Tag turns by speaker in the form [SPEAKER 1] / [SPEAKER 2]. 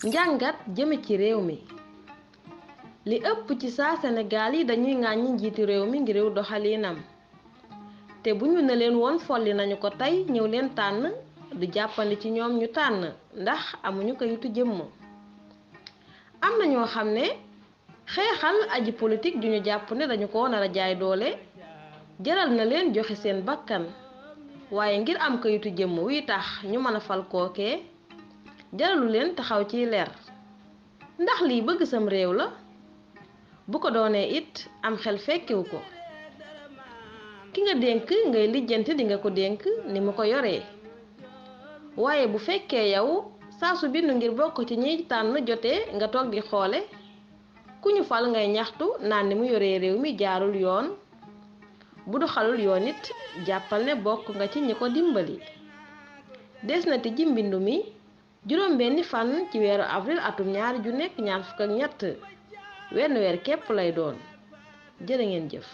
[SPEAKER 1] njàngat jëme ci réew mi. li ëpp ci saa Sénégal yi dañuy ŋàññi njiiti réew mi ngir doxalinam te bu ñu ne leen woon folli nañu ko tey ñëw leen tànn du jàppandi ci ñoom ñu tànn ndax amuñu kayitu jëmm. am na ñoo xam ne xeexal aji politique ju ñu jàpp ne dañu ko nar a jaay doole jaral na leen joxe seen bakkan waaye ngir am kayitu jëmm wi tax ñu mën a fal kookee jaralu leen taxaw ciy leer ndax liy bëgg sam réew la. bu ko doonee it am xel fekkewu ko ki nga dénk ngay lijjanti di nga ko dénk ni mu ko yoree waaye bu fekkee yow saa su bindu ngir bokk ci ñiy tànn jotee nga toog di xoole ku ñu fal ngay ñaxtu naan ni mu yoree réew mi jaarul yoon bu doxalul yoon it jàppal ne bokk nga ci ñi ko dimbali. des na tijji mbindu mi juróom-benni fan ci weeru avril atum 2023 wenn weer képp lay doon jërë ngeen jëf.